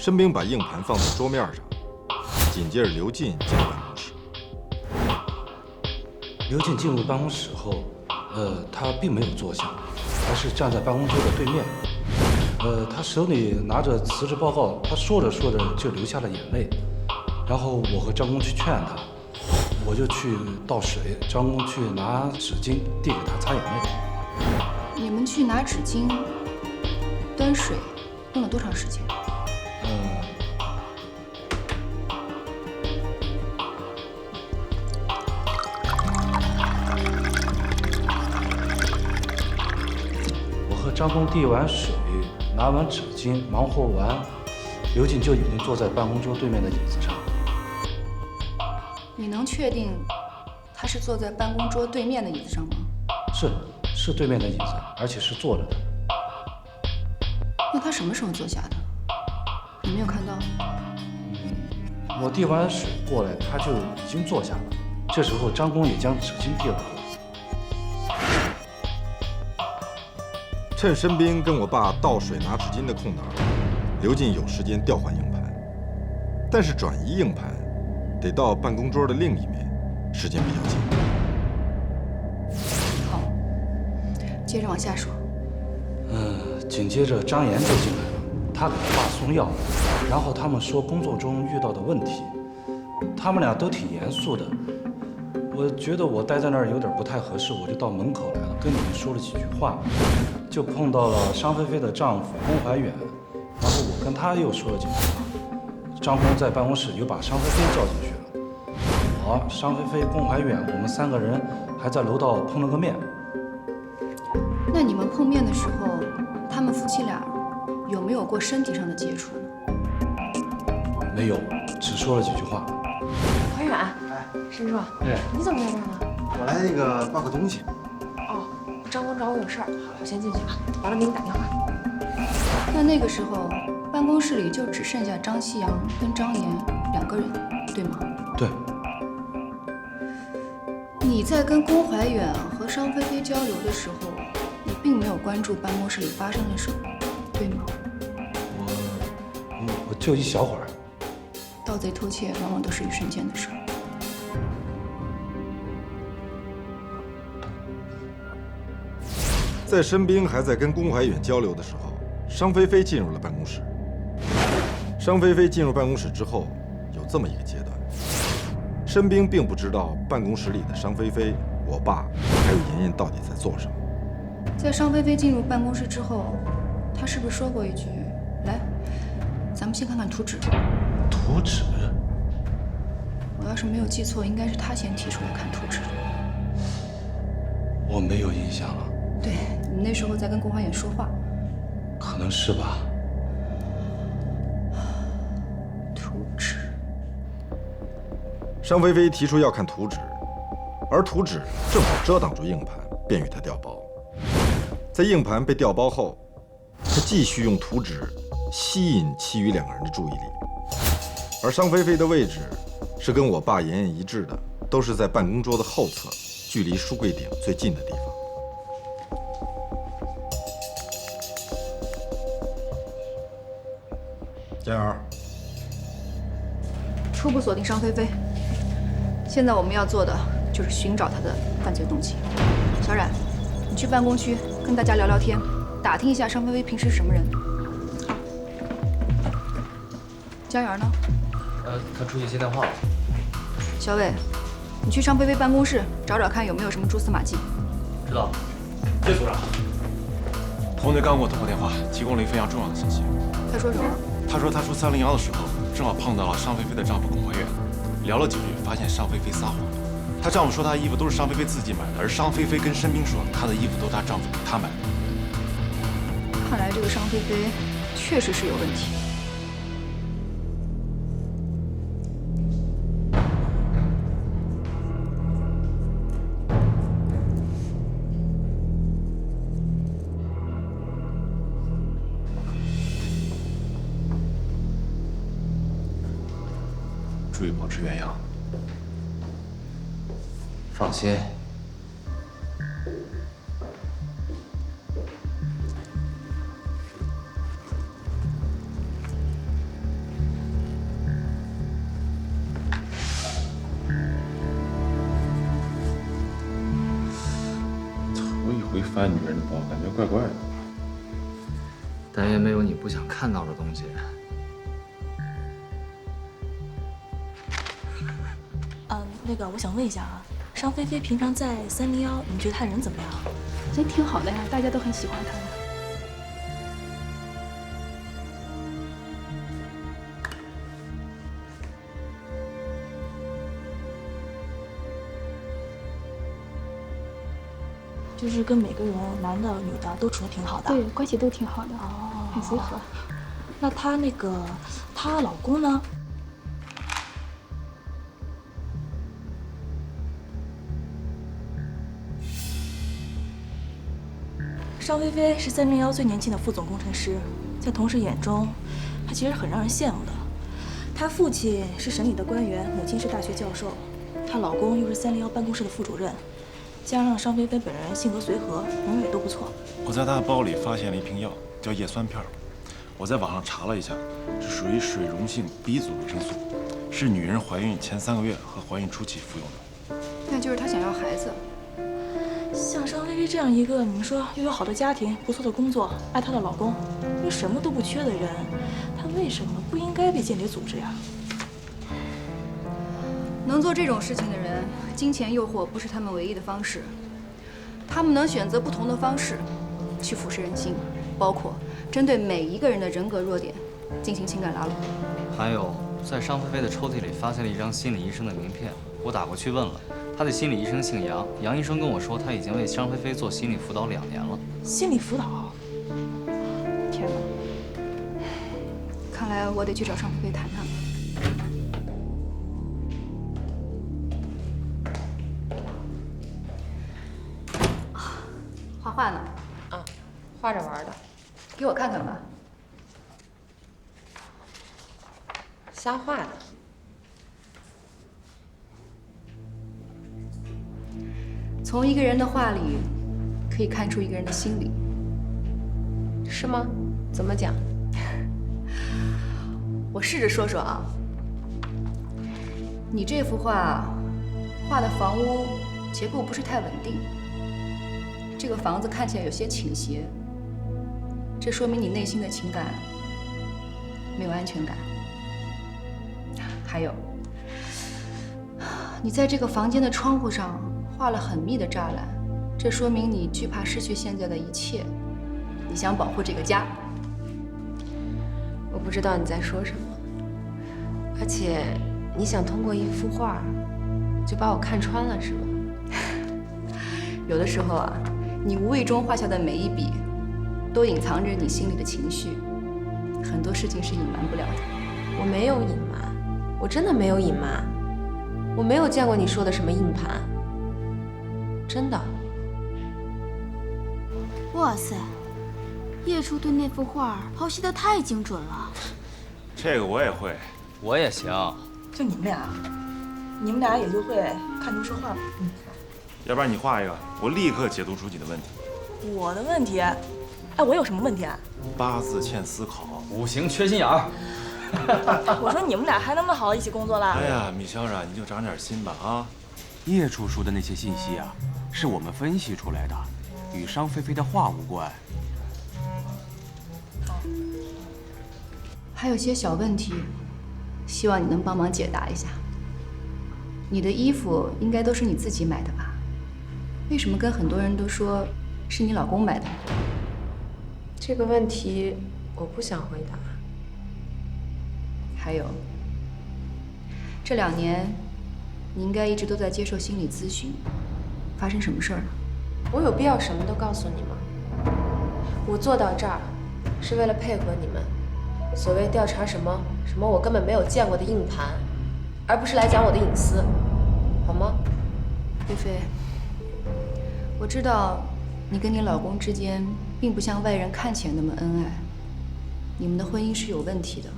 申兵把硬盘放在桌面上，紧接着刘进进了办公室。刘进进入办公室后，他并没有坐下，而是站在办公桌的对面。他手里拿着辞职报告，他说着说着就流下了眼泪。然后我和张工去劝他，我就去倒水，张工去拿纸巾递给他擦眼泪。你们去拿纸巾、端水，用了多长时间？我和张工递完水，拿完纸巾，忙活完，刘进就已经坐在办公桌对面的椅子上。你能确定他是坐在办公桌对面的椅子上吗？是对面的椅子，而且是坐着的。那他什么时候坐下的？你没有看到？我递完水过来，他就已经坐下了。这时候张工也将纸巾递了过来。趁申兵跟我爸倒水拿纸巾的空档，刘进有时间调换硬盘，但是转移硬盘得到办公桌的另一面，时间比较紧。好，接着往下说。紧接着张岩就进来了，他给他爸送药，然后他们说工作中遇到的问题，他们俩都挺严肃的。我觉得我待在那儿有点不太合适，我就到门口来了，跟你们说了几句话，就碰到了商菲菲的丈夫龚怀远，然后我跟他又说了几句话。张工在办公室又把商菲菲叫进去了，我、商菲菲、龚怀远，我们3个人还在楼道碰了个面。那你们碰面的时候，他们夫妻俩有没有过身体上的接触呢？没有，只说了几句话。怀远，申叔，你怎么在这儿呢？我来那个报个东西。哦，张工找我有事儿，我先进去啊，完了给你打电话。那个时候，办公室里就只剩下张夕阳跟张岩2个人，对吗？对。你在跟龚怀远和商菲菲交流的时候，你并没有关注办公室里发生了什么，对吗？我就一小会儿。盗贼偷窃往往都是一瞬间的事儿。在申兵还在跟龚怀远交流的时候，商菲菲进入了办公室。商菲菲进入办公室之后，有这么一个阶段：申兵并不知道办公室里的商菲菲、我爸还有妍妍到底在做什么。在商菲菲进入办公室之后，她是不是说过一句：“来，咱们先看看图纸。”图纸？我要是没有记错，应该是她先提出来看图纸。我没有印象了。对，你那时候在跟龚怀远说话。可能是吧。图纸。商菲菲提出要看图纸，而图纸正好遮挡住硬盘，便于她调包。在硬盘被调包后，她继续用图纸吸引其余2个人的注意力。而商菲菲的位置是跟我爸妍妍一致的，都是在办公桌的后侧，距离书柜顶最近的地方。佳瑶，初步锁定商菲菲。现在我们要做的就是寻找她的犯罪动机。小冉，你去办公区跟大家聊聊天，打听一下商菲菲平时是什么人。佳媛呢？他出去接电话了。小伟，你去商菲菲办公室找找看有没有什么蛛丝马迹。知道。谢组长。童队刚给我通过电话，提供了一份要重要的信息。他说什么？他说他出301的时候，正好碰到了商菲菲的丈夫龚怀远，聊了几句，发现商菲菲撒谎了。她丈夫说她的衣服都是商菲菲自己买的，而商菲菲跟申兵说她的衣服都是她丈夫给她买的。看来这个商菲菲确实是有问题。注意保持原样。放心。翻女人的包，感觉怪怪的。但愿没有你不想看到的东西。那个我想问一下啊，商菲菲平常在301，你觉得她人怎么样？人挺好的呀，大家都很喜欢她的。就是跟每个人，男的、女的都处得挺好的。对，关系都挺好的，哦，很随和。那她老公呢？商菲菲是301最年轻的副总工程师，在同事眼中，她其实很让人羡慕的。她父亲是省里的官员，母亲是大学教授，她老公又是301办公室的副主任，加上商菲菲本人性格随和，人缘也都不错。我在她的包里发现了一瓶药，叫叶酸片。我在网上查了一下，是属于水溶性 B 族维生素，是女人怀孕前3个月和怀孕初期服用的。那就是她想要孩子。像商菲菲这样一个，你们说又有好的家庭、不错的工作、爱她的老公，又什么都不缺的人，她为什么不应该被间谍组织呀？能做这种事情的人，金钱诱惑不是他们唯一的方式。他们能选择不同的方式去腐蚀人心，包括针对每一个人的人格弱点进行情感拉拢。还有，在商菲菲的抽屉里发现了一张心理医生的名片，我打过去问了。他的心理医生姓杨，杨医生跟我说，他已经为商菲菲做心理辅导2年了。心理辅导？天哪！看来我得去找商菲菲谈谈了。画画呢？啊，画着玩的，给我看看吧。瞎画的。从一个人的画里，可以看出一个人的心理。是吗？怎么讲？我试着说说啊。你这幅画画的房屋结构不是太稳定，这个房子看起来有些倾斜，这说明你内心的情感没有安全感。还有，你在这个房间的窗户上画了很密的栅栏，这说明你惧怕失去现在的一切，你想保护这个家。我不知道你在说什么，而且你想通过一幅画就把我看穿了，是吗？有的时候啊，你无意中画下的每一笔，都隐藏着你心里的情绪，很多事情是隐瞒不了的。我没有隐瞒，我真的没有隐瞒，我没有见过你说的什么硬盘，真的。哇塞，叶初对那幅画剖析得太精准了。这个我也会，我也行。就你们俩也就会看图说话吧。要不然你画一个，我立刻解读出你的问题。我的问题，哎，我有什么问题啊8字欠思考5行缺心眼儿。我说你们俩还能不能好好一起工作了？哎呀，米小冉，你就长点心吧啊！叶处说的那些信息啊，是我们分析出来的，与商菲菲的画无关。还有些小问题，希望你能帮忙解答一下。你的衣服应该都是你自己买的吧？为什么跟很多人都说是你老公买的？这个问题我不想回答。还有，这2年，你应该一直都在接受心理咨询，发生什么事儿了？我有必要什么都告诉你吗？我做到这儿，是为了配合你们。所谓调查什么我根本没有见过的硬盘，而不是来讲我的隐私，好吗？菲菲，我知道你跟你老公之间并不像外人看起来那么恩爱，你们的婚姻是有问题的。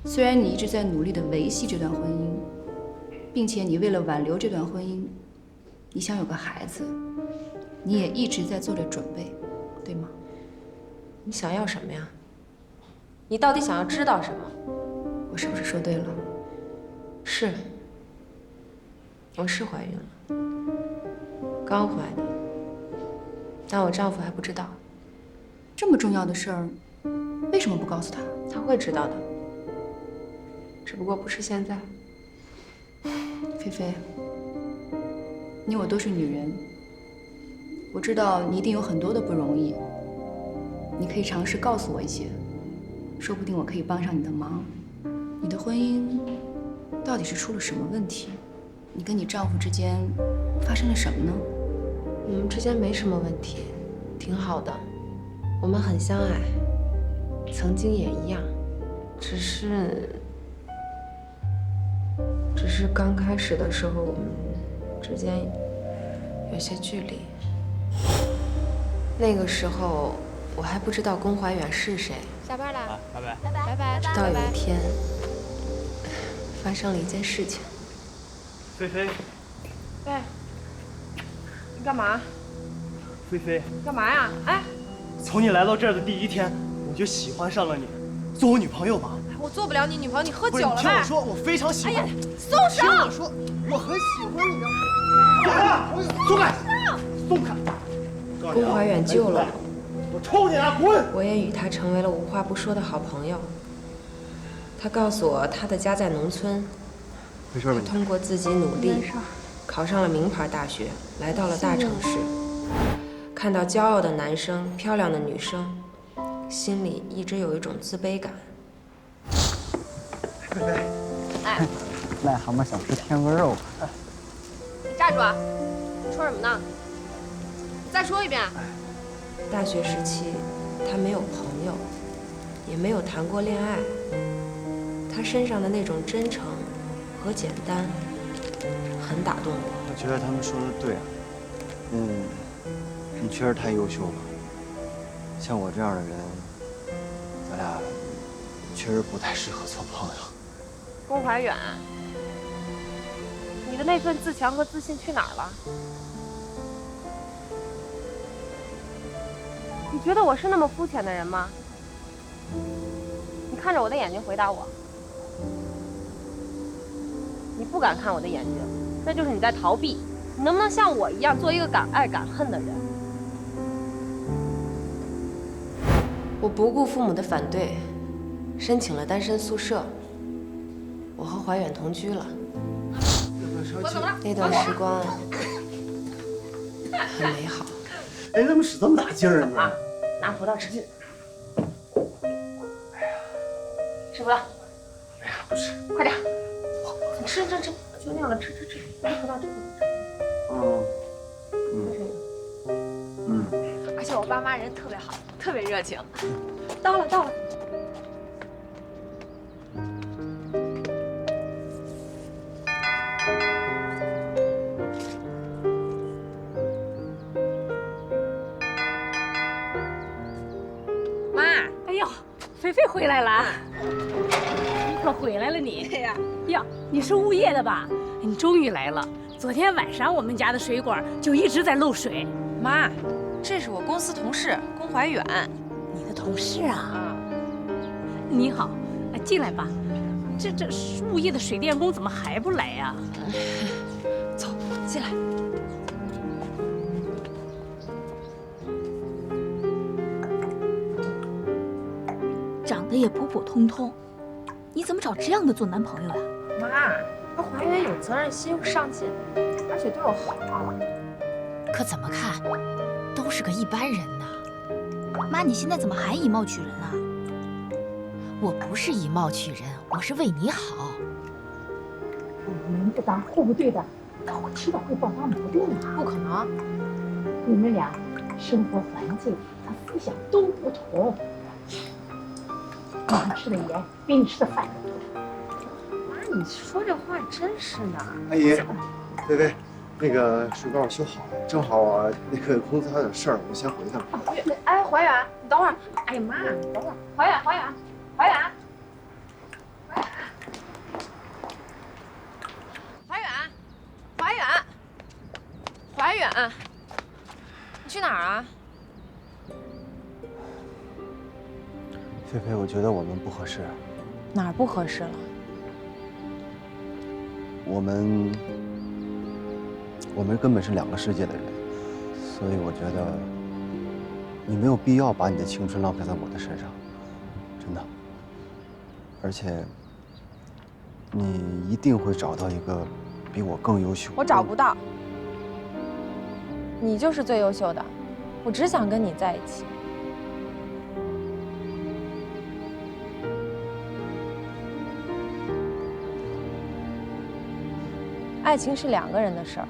虽然你一直在努力地维系这段婚姻，并且你为了挽留这段婚姻，你想有个孩子，你也一直在做着准备，对吗？你想要什么呀？你到底想要知道什么？我是不是说对了？是，我是怀孕了，刚怀的。但我丈夫还不知道。这么重要的事儿，为什么不告诉他？他会知道的，只不过不是现在。菲菲，你我都是女人，我知道你一定有很多的不容易。你可以尝试告诉我一些，说不定我可以帮上你的忙。你的婚姻到底是出了什么问题？你跟你丈夫之间发生了什么呢？我们之間没什么问题，挺好的，我们很相爱，曾经也一样，只是刚开始的时候，我们之间有些距离。那个时候我还不知道宫怀远是谁。下班了，拜拜，拜拜，拜拜。直到有一天，发生了一件事情。菲菲，哎，你干嘛？菲菲，干嘛呀？哎，从你来到这儿的第一天，我就喜欢上了你，做我女朋友吧。我做不了你女朋友，你喝不是，酒了吧？你听我说，我非常喜欢。哎呀，松手！听我说，我很喜欢你的。松开！松开！宫怀远救了我，抽你啊！滚！我也与他成为了无话不说的好朋友。他告诉我，他的家在农村，没事吧你？通过自己努力，考上了名牌大学，来到了大城市。看到骄傲的男生、漂亮的女生，心里一直有一种自卑感。菲菲，哎，癞蛤蟆想吃天鹅肉。你站住啊！说什么呢？你再说一遍。大学时期，他没有朋友，也没有谈过恋爱。他身上的那种真诚和简单，很打动我。我觉得他们说的对啊，你确实太优秀了。像我这样的人，咱俩确实不太适合做朋友。宫怀远，你的那份自强和自信去哪儿了？你觉得我是那么肤浅的人吗？你看着我的眼睛回答我。你不敢看我的眼睛，那就是你在逃避。你能不能像我一样做一个敢爱敢恨的人？我不顾父母的反对，申请了单身宿舍。我和怀远同居了。我走了。那段时光很美好。哎，怎么使这么大劲儿啊你？啊，拿葡萄吃。哎呀，吃葡萄。哎呀，不吃。快点，你吃，就那样了，吃，吃葡萄，吃。而且我爸妈人特别好，特别热情。到了。妈，哎呦，菲菲回来了，你可回来了你。哎呀，哟，你是物业的吧？你终于来了。昨天晚上我们家的水管就一直在漏水。妈，这是我公司同事宫怀远。你的同事啊？你好，进来吧。这物业的水电工怎么还不来呀？走，进来。长得也普普通通，你怎么找这样的做男朋友呀？妈，怀远有责任心又上进，而且对我好。可怎么看，都是个一般人呐。妈，你现在怎么还以貌取人啊？我不是以貌取人，我是为你好。门不当户不对的，早知道会爆发矛盾啊！不可能，你们俩生活环境和思想都不同。妈吃的盐比你吃的饭都多。妈，你说这话真是的。阿姨，菲菲，那个水管我修好了，正好我那个公司还有点事儿，我先回去了。哎，怀远，你等会儿。哎呀妈，你等会儿。怀远。你去哪儿啊？菲菲，我觉得我们不合适。哪儿不合适了？我们根本是两个世界的人，所以我觉得你没有必要把你的青春浪费在我的身上，真的。而且，你一定会找到一个比我更优秀。我找不到，你就是最优秀的，我只想跟你在一起。爱情是2个人的事儿，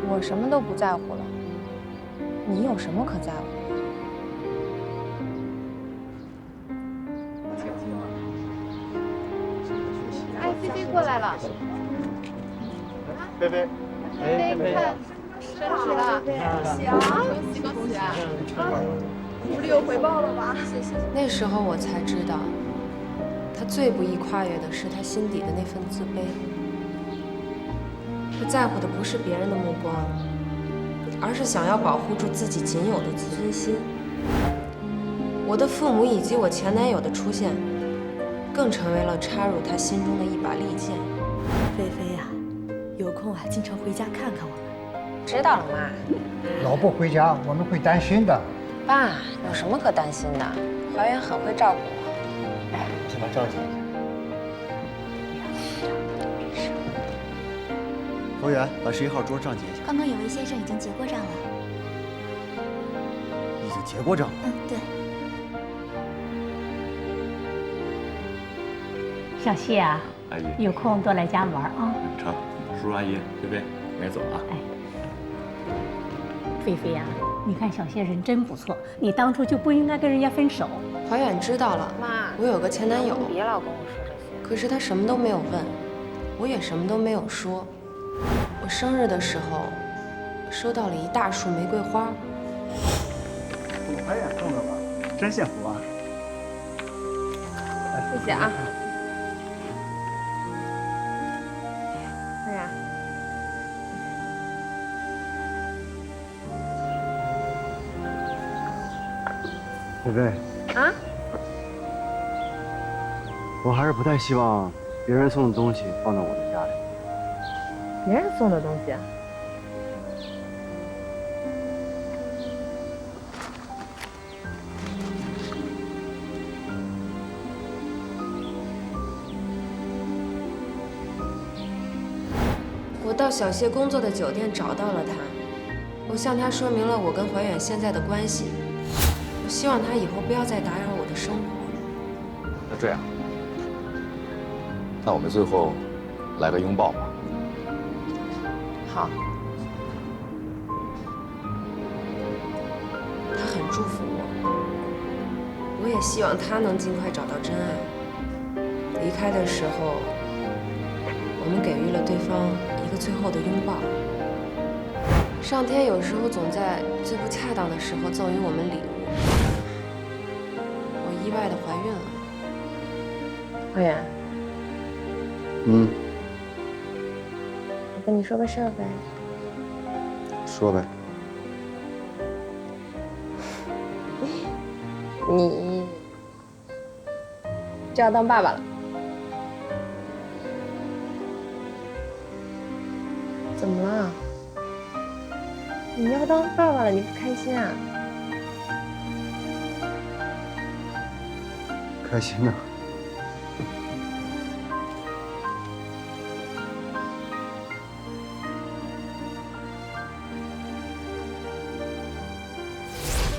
我什么都不在乎了，你有什么可在乎的？哎，菲菲过来了。菲菲，菲菲，看升职了，恭喜啊！恭喜恭喜啊！福利有回报了吧？谢谢。那时候我才知道，他最不易跨越的是他心底的那份自卑。他在乎的不是别人的目光，而是想要保护住自己仅有的自尊心。我的父母以及我前男友的出现，更成为了插入他心中的一把利剑。菲菲呀，有空啊，经常回家看看我们。知道了，妈。老不回家，我们会担心的。爸，有什么可担心的？怀远很会照顾我。哎，我先把账结一下。服务员，把11号桌账结一下。刚刚有位先生已经结过账了。已经结过账了？嗯，对。小谢啊，阿姨，有空多来家玩啊。成，叔叔阿姨，菲菲，我先走啊。哎，菲菲呀，你看小谢人真不错，你当初就不应该跟人家分手。怀远知道了，妈，我有个前男友，别老跟我说这些。可是他什么都没有问，我也什么都没有说。我生日的时候，收到了一大束玫瑰花。我怀远送的吧，真幸福啊！谢谢啊。哎呀，菲菲啊，我还是不太希望别人送的东西放到我的家里。别人送的东西。我到小谢工作的酒店找到了他，我向他说明了我跟怀远现在的关系，我希望他以后不要再打扰我的生活。那这样，那我们最后来个拥抱吧。好。他很祝福我，我也希望他能尽快找到真爱。离开的时候，我们给予了对方一个最后的拥抱。上天有时候总在最不恰当的时候赠予我们礼物。我意外的怀孕了。怀远。嗯。我跟你说个事儿呗。说呗。你就要当爸爸了。怎么了？你要当爸爸了，你不开心啊？开心呢。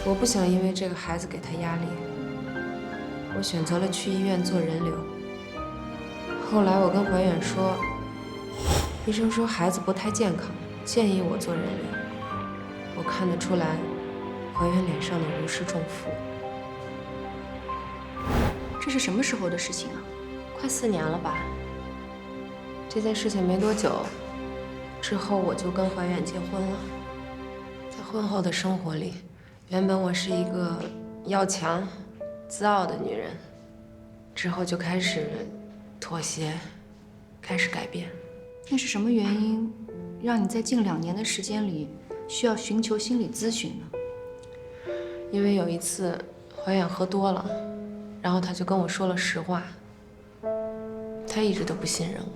我不想因为这个孩子给他压力，我选择了去医院做人流。后来我跟怀远说，医生说孩子不太健康，建议我做人流。我看得出来，怀远脸上的如释重负。这是什么时候的事情啊？快4年了吧。这件事情没多久，之后我就跟怀远结婚了。在婚后的生活里，原本我是一个要强、自傲的女人，之后就开始妥协，开始改变。那是什么原因，让你在近2年的时间里需要寻求心理咨询呢？因为有一次怀远喝多了，然后他就跟我说了实话。他一直都不信任我，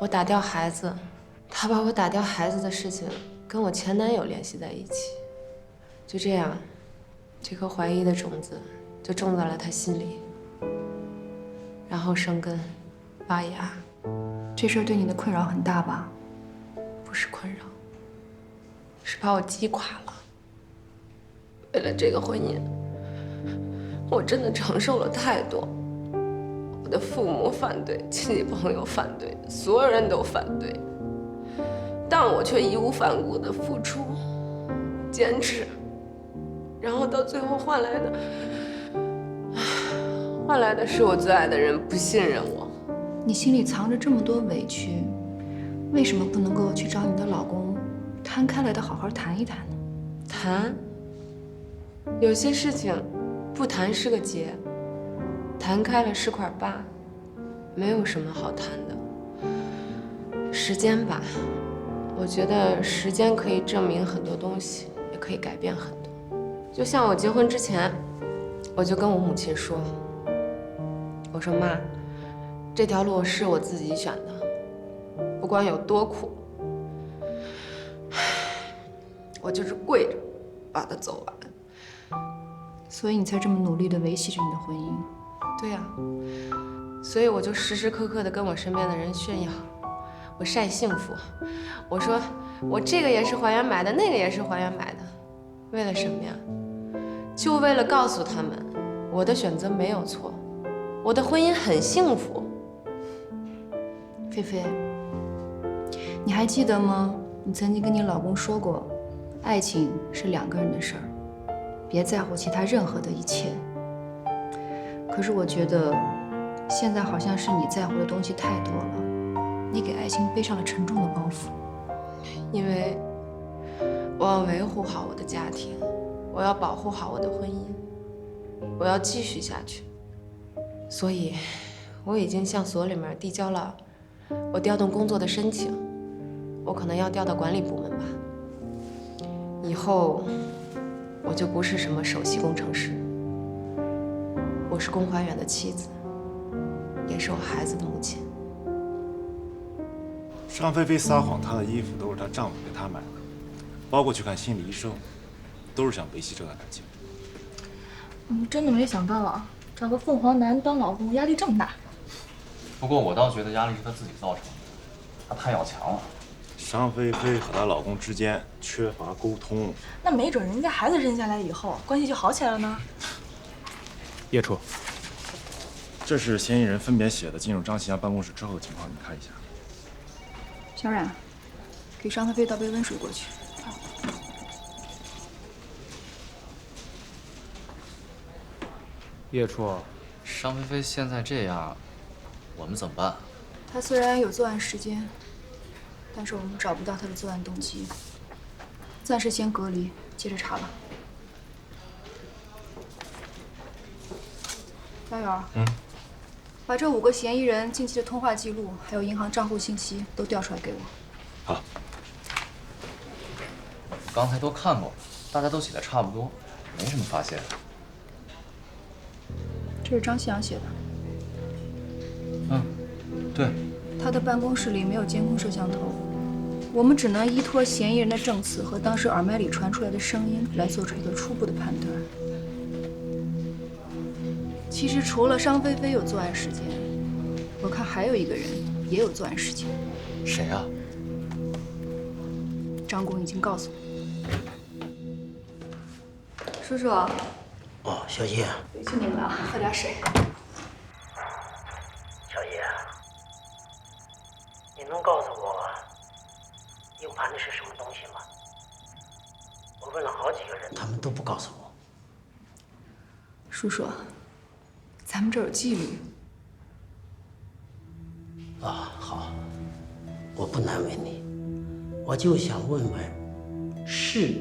我打掉孩子，他把我打掉孩子的事情跟我前男友联系在一起。就这样，这颗怀疑的种子就种在了他心里，然后生根发芽。这事儿对你的困扰很大吧？不是困扰，是把我击垮了。为了这个婚姻，我真的承受了太多。我的父母反对，亲戚朋友反对，所有人都反对，但我却义无反顾地付出、坚持，然后到最后换来的是我最爱的人不信任我。你心里藏着这么多委屈，为什么不能够去找你的老公，摊开来的好好谈一谈呢？谈，有些事情不谈是个结，谈开了是块疤，没有什么好谈的。时间吧，我觉得时间可以证明很多东西，也可以改变很多。就像我结婚之前，我就跟我母亲说，我说妈，这条路是我自己选的，不管有多苦，我就是跪着把它走完。所以你才这么努力地维系着你的婚姻。对呀，所以我就时时刻刻地跟我身边的人炫耀，我晒幸福，我说我这个也是还原买的，那个也是还原买的，为了什么呀？就为了告诉他们，我的选择没有错，我的婚姻很幸福。菲菲，你还记得吗？你曾经跟你老公说过，爱情是2个人的事儿，别在乎其他任何的一切。可是我觉得，现在好像是你在乎的东西太多了，你给爱情背上了沉重的包袱。因为我要维护好我的家庭，我要保护好我的婚姻，我要继续下去。所以，我已经向所里面递交了我调动工作的申请，我可能要调到管理部门吧。以后我就不是什么首席工程师，我是龚怀远的妻子，也是我孩子的母亲。尚菲菲撒谎，她的衣服都是她丈夫给她买的，包括去看心理医生，都是想维系这段感情。真的没想到啊，找个凤凰男当老公，压力这么大。不过我倒觉得压力是她自己造成的，她太要强了。尚菲菲和她老公之间缺乏沟通，那没准人家孩子生下来以后，关系就好起来了呢。叶处，这是嫌疑人分别写的进入张琪阳办公室之后的情况，你看一下。小冉，给尚菲菲倒杯温水过去。叶处，尚菲菲现在这样，我们怎么办？她虽然有作案时间，但是我们找不到她的作案动机，暂时先隔离，接着查吧。张远，把这5个嫌疑人近期的通话记录，还有银行账户信息都调出来给我。好。刚才都看过了，大家都写的差不多，没什么发现。这是张夕阳写的。对。他的办公室里没有监控摄像头，我们只能依托嫌疑人的证词和当时耳麦里传出来的声音来做出一个初步的判断。其实除了尚菲菲有作案时间，我看还有一个人也有作案时间。谁啊？张工已经告诉我。叔叔。哦，小叶。委屈您了，喝点水。小叶，你能告诉我硬盘里是什么东西吗？我问了好几个人，他们都不告诉我。叔叔，咱们这儿有纪律。啊，好，我不难为你，我就想问问，是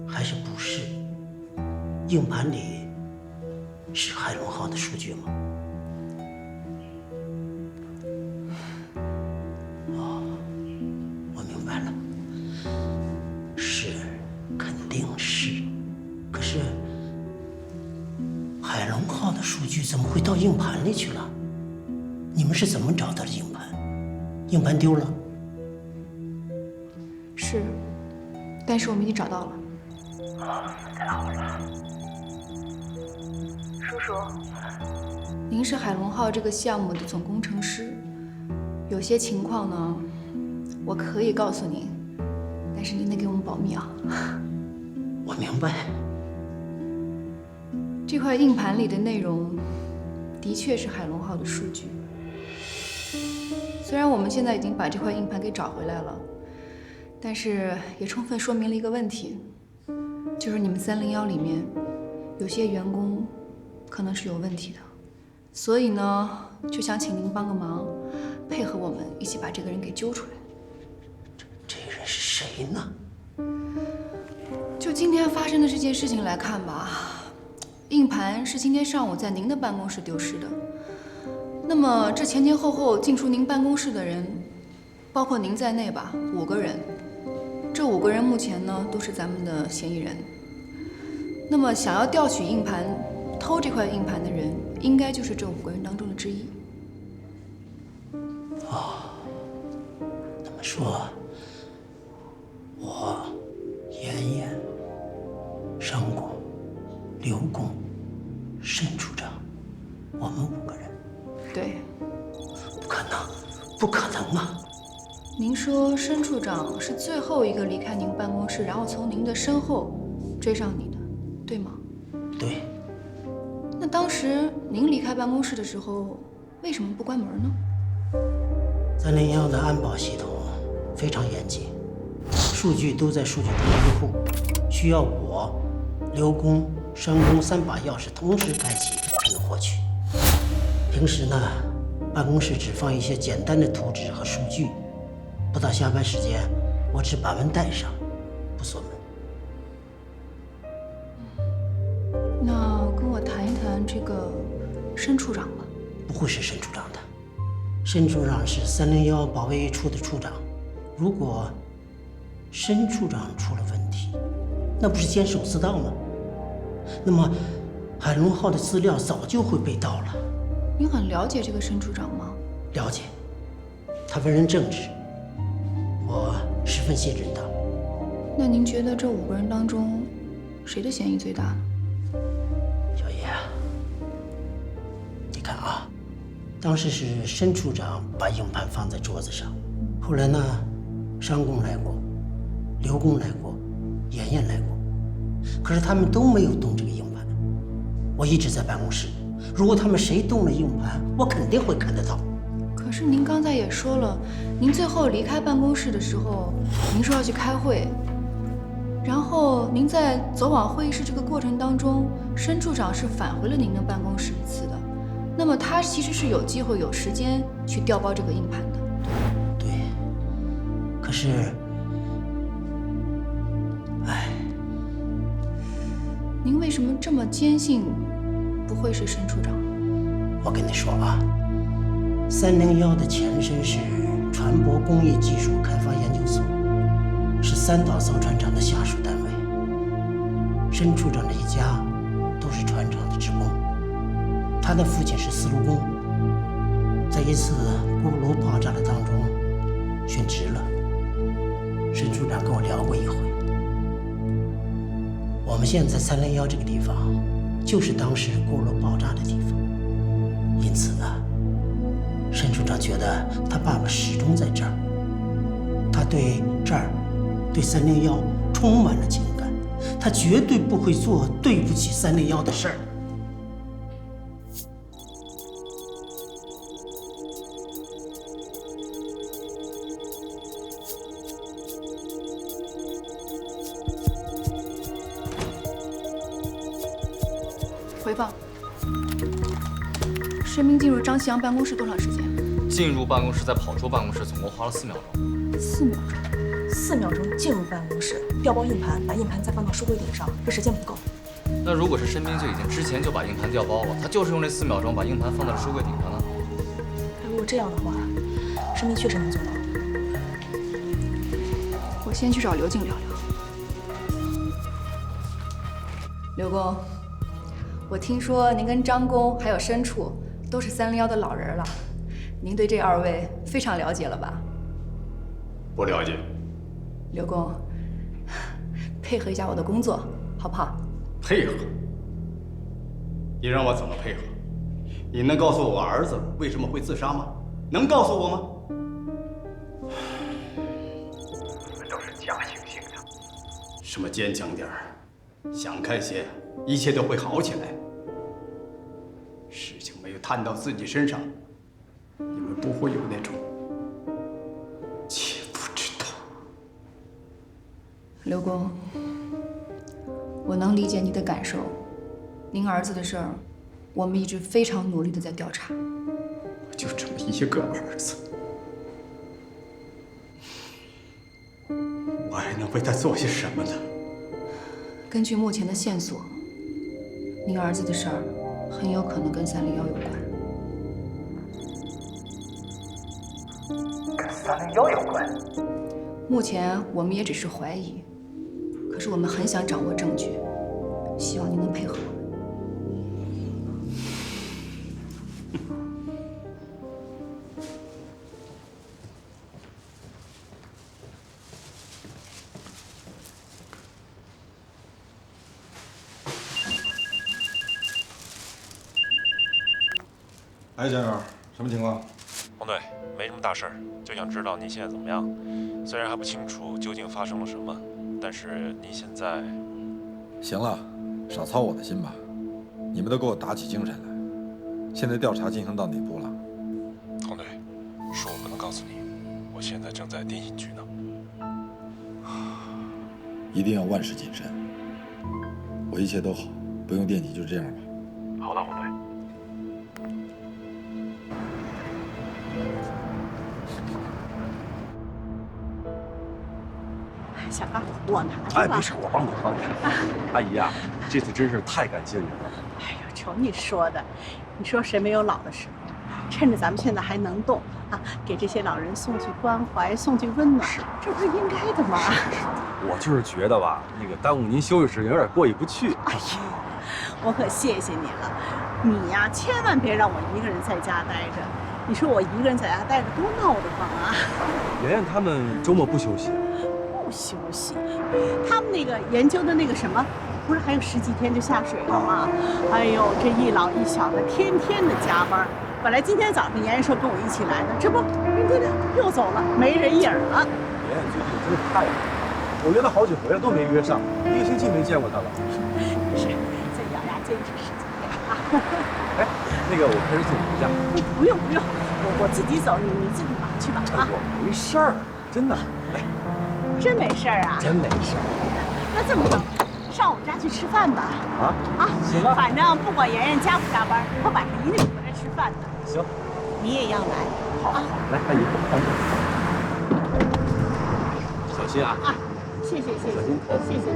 还是不是？硬盘里是海龙号的数据吗？哦，我明白了，是，肯定是。可是海龙号的数据怎么会到硬盘里去了？你们是怎么找到的硬盘？硬盘丢了？是，但是我们已经找到了。太好了。叔叔，您是海龙号这个项目的总工程师，有些情况呢，我可以告诉您，但是您得给我们保密啊。我明白。这块硬盘里的内容，的确是海龙号的数据。虽然我们现在已经把这块硬盘给找回来了，但是也充分说明了一个问题，就是你们301里面有些员工可能是有问题的，所以呢，就想请您帮个忙，配合我们一起把这个人给揪出来。这个人是谁呢？就今天发生的这件事情来看吧，硬盘是今天上午在您的办公室丢失的。那么这前前后后进出您办公室的人，包括您在内吧，5个人。这5个人目前呢都是咱们的嫌疑人。那么想要调取硬盘、偷这块硬盘的人，应该就是这5个人当中的之一。哦，那么说，我、妍妍、商公、刘公、申处长，我们5个人。对。不可能，不可能啊！您说申处长是最后一个离开您办公室，然后从您的身后追上你的，对吗？对。那当时您离开办公室的时候，为什么不关门呢？301的安保系统非常严谨，数据都在数据中心库，需要我、刘工、商工3把钥匙同时开启才能获取。平时呢，办公室只放一些简单的图纸和数据，不到下班时间，我只把门带上，不锁门。那跟我谈一谈这个申处长吧。不会是申处长的，申处长是301保卫处的处长。如果申处长出了问题，那不是监守自盗吗？那么海龙号的资料早就会被盗了。您很了解这个申处长吗？了解，他为人正直，我十分信任他。那您觉得这5个人当中，谁的嫌疑最大呢？小叶啊，你看啊，当时是申处长把硬盘放在桌子上，后来呢，商工来过，刘工来过，妍妍来过，可是他们都没有动这个硬盘。我一直在办公室，如果他们谁动了硬盘，我肯定会看得到。可是您刚才也说了，您最后离开办公室的时候，您说要去开会，然后您在走往会议室这个过程当中，申处长是返回了您的办公室一次的。那么他其实是有机会、有时间去调包这个硬盘的。对。可是，哎，您为什么这么坚信不会是申处长？我跟你说啊，301的前身是船舶工业技术开发研究所，是三岛造船厂的下属单位。申处长这一家都是船厂的职工，他的父亲是丝路工，在一次锅炉爆炸的当中殉职了。申处长跟我聊过一回。我们现在301这个地方，就是当时锅炉爆炸的地方，因此呢，申处长觉得他爸爸始终在这儿，他对这儿、对301充满了情感，他绝对不会做对不起301的事儿。回报。申明进入张其阳办公室多长时间？进入办公室再跑出办公室，总共花了4秒钟。4秒钟？4秒钟进入办公室，调包硬盘，把硬盘再放到书柜顶上，这时间不够。那如果是申明就已经之前就把硬盘调包了，他就是用这4秒钟把硬盘放在了书柜顶上呢？如果这样的话，申明确实能做到。我先去找刘静聊聊。刘工，我听说您跟张工还有申处都是301的老人了，您对这2位非常了解了吧？不了解。刘工，配合一下我的工作，好不好？配合？你让我怎么配合？你能告诉我儿子为什么会自杀吗？能告诉我吗？你们都是假惺惺的。什么坚强点儿，想开些，一切都会好起来。事情没有摊到自己身上，你们不会有那种切肤之痛。刘公，我能理解你的感受。您儿子的事儿，我们一直非常努力的在调查。我就这么一个儿子，我还能为他做些什么呢？根据目前的线索，您儿子的事儿很有可能跟301有关。跟301有关？目前我们也只是怀疑，可是我们很想掌握证据，希望您能配合我们。哎，蒋友，什么情况？红队，没什么大事儿，就想知道您现在怎么样。虽然还不清楚究竟发生了什么，但是您现在……行了，少操我的心吧。你们都给我打起精神来。现在调查进行到哪步了？红队，恕我不能告诉你，我现在正在电信局呢。一定要万事谨慎。我一切都好，不用惦记，就这样吧。好的，红队。小刚，我拿着吧。哎，没事，我帮你。阿姨啊，这次真是太感谢您了。哎呦，瞅你说的，你说谁没有老的时候？趁着咱们现在还能动啊，给这些老人送去关怀，送去温暖，这不是应该的吗？我就是觉得吧，那个耽误您休息时间有点过意不去。哎呀，我可谢谢你了。你呀，千万别让我一个人在家待着。你说我一个人在家待着多闹得慌啊！圆圆他们周末不休息？不休息，他们那个研究的那个什么，不是还有10几天就下水了吗？哎呦，这一老一小的天天的加班。本来今天早上妍妍说跟我一起来的，这不人家又走了，没人影了。妍妍最近真是太忙了，我约她好几回了都没约上，1个星期没见过她了。是，再咬牙坚持10几天啊。哎，那个我开车送你回家。不用，我自己走，你自己忙去吧啊。我没事儿，真的。来。真没事儿啊？真没事儿。那这么着，上我们家去吃饭吧。啊，行啊。反正不管妍妍加不加班，她晚上一定回来吃饭的。行。你也要来。好，来，阿姨，小心啊。谢谢。小心头。谢谢。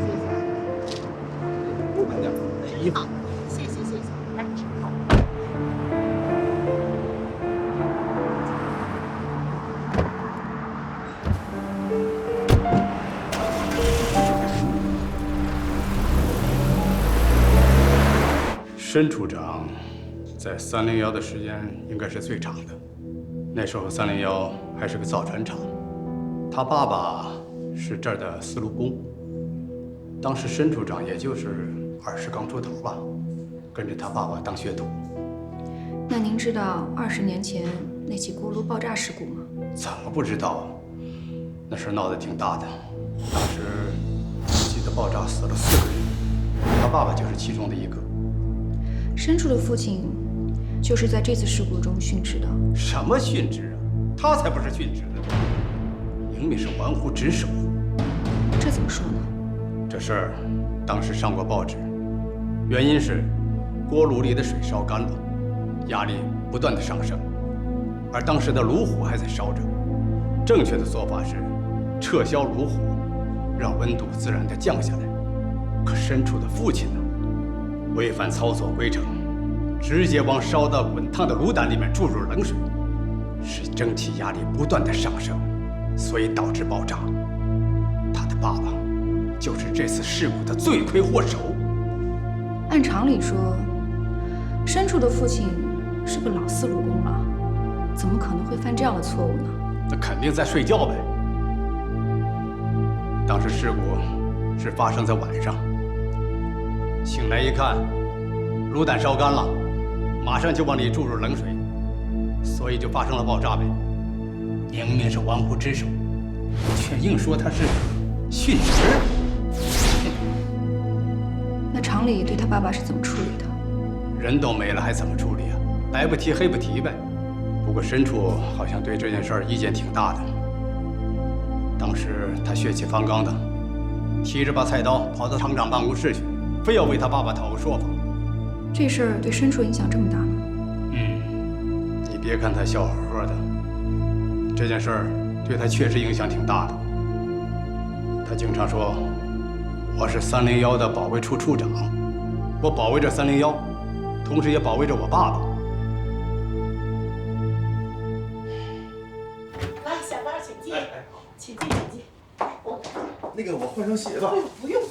慢点，洗衣服。谢谢。来，好。申处长在301的时间应该是最长的，那时候301还是个造船厂，他爸爸是这儿的丝路工。当时申处长也就是20刚出头吧，跟着他爸爸当学徒。那您知道20年前那起锅炉爆炸事故吗？怎么不知道？那事闹得挺大的，当时我记得爆炸死了4个人，他爸爸就是其中的一个。申处的父亲就是在这次事故中殉职的。什么殉职啊？他才不是殉职的，明明是玩忽职守。这怎么说呢？这事儿当时上过报纸，原因是锅炉里的水烧干了，压力不断的上升，而当时的炉火还在烧着。正确的做法是撤销炉火，让温度自然的降下来。可申处的父亲呢，违反操作规程，直接往烧到滚烫的炉胆里面注入冷水，使蒸汽压力不断的上升，所以导致爆炸。他的爸爸就是这次事故的罪魁祸首。按常理说，申处的父亲是个老丝路工了，怎么可能会犯这样的错误呢？那肯定在睡觉呗。当时事故是发生在晚上，醒来一看，卤蛋烧干了，马上就往里注入冷水，所以就发生了爆炸呗。明明是玩忽职守，却硬说他是殉职。那厂里对他爸爸是怎么处理的？人都没了，还怎么处理啊？白不提黑不提呗。不过深处好像对这件事儿意见挺大的。当时他血气方刚的，提着把菜刀跑到厂长办公室去，非要为他爸爸讨个说法。这事儿对深处影响这么大吗？你别看他笑呵呵的，这件事儿对他确实影响挺大的。他经常说：“我是301的保卫处处长，我保卫着301，同时也保卫着我爸爸。”来，小高，请进，请进，请进。那个，我换双鞋吧。不用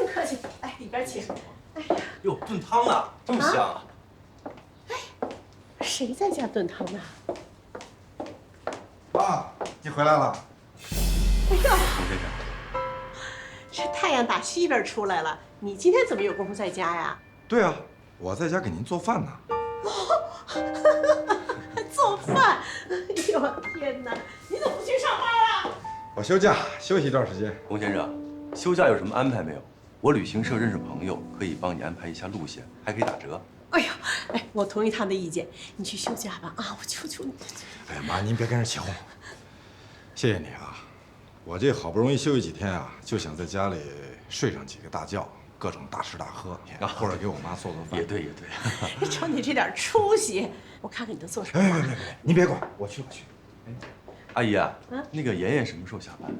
客气，来里边请。哎呀，哟，炖汤呢，这么香啊！谁在家炖汤呢？妈，你回来了。哎呦，这太阳打西边出来了，你今天怎么有功夫在家呀？对啊，我在家给您做饭呢。做饭？哎呦天哪！你怎么不去上班啊？我休假休息一段时间。龚先生，休假有什么安排没有？我旅行社认识朋友，可以帮你安排一下路线，还可以打折。哎呦，哎，我同意他的意见，你去休假吧啊！我求求你。哎呀妈，您别跟人起哄。谢谢你啊，我这好不容易休息几天啊，就想在家里睡上几个大觉，各种大吃大喝，或者给我妈做做饭。也对，也对。瞅你这点出息，我看看你都做什么。别，您别管，我去。阿姨啊，那个妍妍什么时候下班？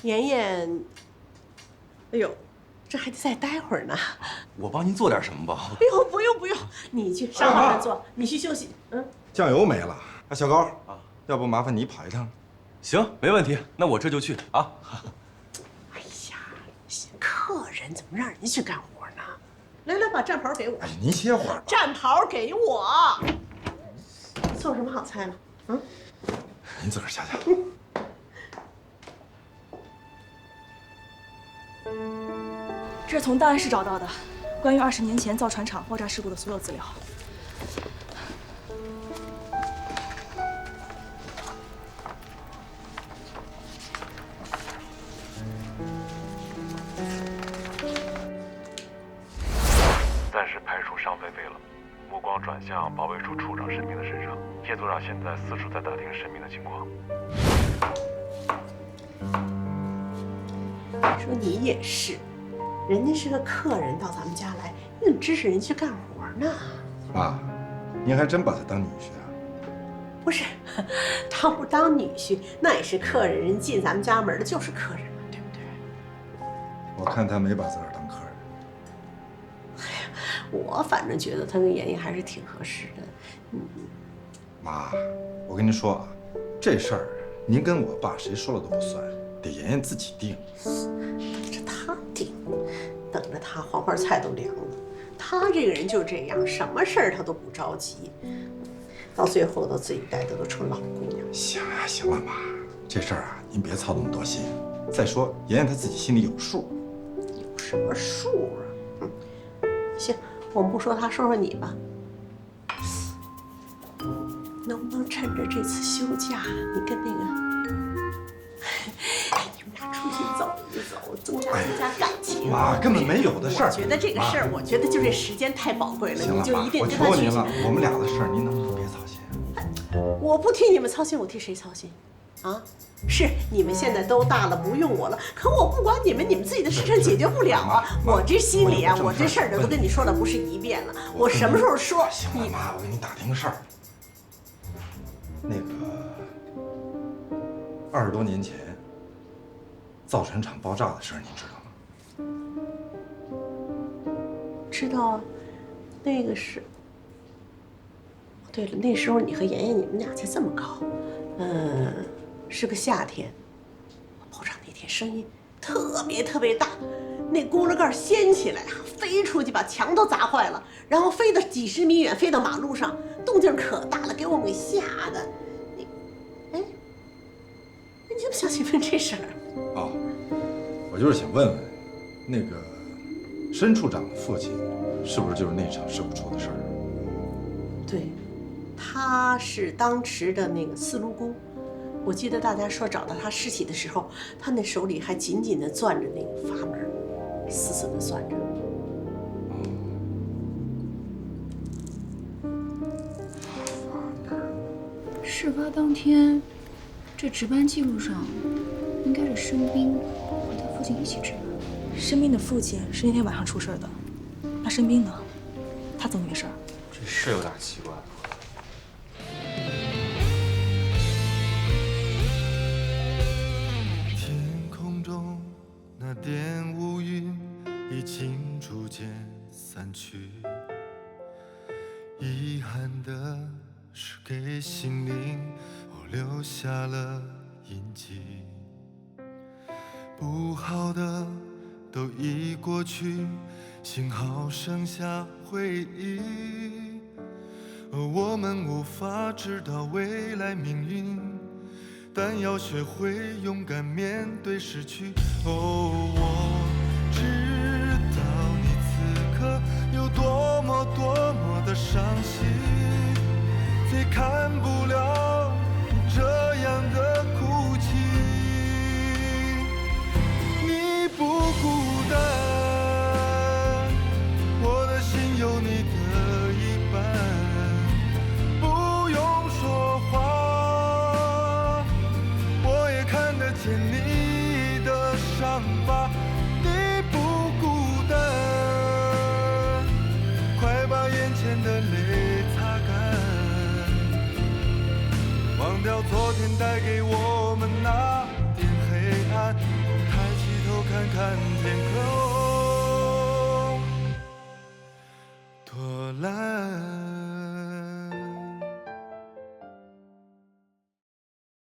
妍妍，哎呦，这还得再待会儿呢。我帮您做点什么吧。哎呦，不用，你去沙发上坐，你去休息。酱油没了，小高啊，要不麻烦你跑一趟？行，没问题，那我这就去啊。哎呀，客人怎么让人家去干活呢？来，把战袍给我。哎，您歇会儿吧。战袍给我。做什么好菜了？您自个儿下。这是从档案室找到的，关于20年前造船厂爆炸事故的所有资料。暂时排除尚菲菲了，目光转向保卫处处长申明的身上。叶组长现在四处在打听申明的情况。说你也是，人家是个客人到咱们家来，你怎么指使人去干活呢？妈，您还真把他当女婿啊？不是，当不当女婿那也是客人，人进咱们家门的就是客人嘛，对不对？我看他没把自个儿当客人。我反正觉得他跟妍妍还是挺合适的。妈，我跟您说啊，这事儿您跟我爸谁说了都不算，得妍妍自己定。这他定，等着他黄花菜都凉了。他这个人就这样，什么事儿他都不着急，到最后都自己带的都成老姑娘。行了，妈，这事儿啊，您别操那么多心。再说妍妍她自己心里有数。有什么数啊？行。我们不说他，说说你吧。能不能趁着这次休假，你跟那个，你们俩出去走一走，增加感情？妈，根本没有的事儿。我觉得这个事儿，我觉得就这时间太宝贵了，你就一定跟他去。我求您了，我们俩的事儿，您能不能别操心？我不替你们操心，我替谁操心？啊？是你们现在都大了，不用我了。可我不管你们，你们自己的事情解决不了啊！我这心里啊，我这事儿都跟你说了不是一遍了。我什么时候说？行了，妈，我给你打听个事儿。那个20多年前造船厂爆炸的事儿，您知道吗？知道啊，那个是。对了，那时候你和妍妍，你们俩才这么高，是个夏天，爆炸那天声音特别大，那轱辘盖掀起来，飞出去把墙都砸坏了，然后飞到几十米远，飞到马路上，动静可大了，给我们给吓的。你怎么想起问这事儿？哦，我就是想问问，那个申处长的父亲，是不是就是那场事故出的事儿？对，他是当时的那个四路工。我记得大家说找到他尸体的时候，他那手里还紧紧地攥着那个阀门，死死地攥着。事发当天，这值班记录上应该是申斌和他父亲一起值班。申斌的父亲是那天晚上出事的，那申斌呢？他怎么没事？这是有点奇怪。天空中那点乌云已经逐渐散去，遗憾的是给心灵我留下了印记，不好的都已过去，幸好剩下回忆，而我们无法知道未来命运，但要学会勇敢面对失去。哦，我知道你此刻有多么的伤心，再看不了这样的哭泣。你不孤单，我的心有你的一半，不用说话，我也看得见你的伤疤。你不孤单，快把眼前的泪擦干，忘掉昨天带给我们那点黑暗，抬起头看看天空。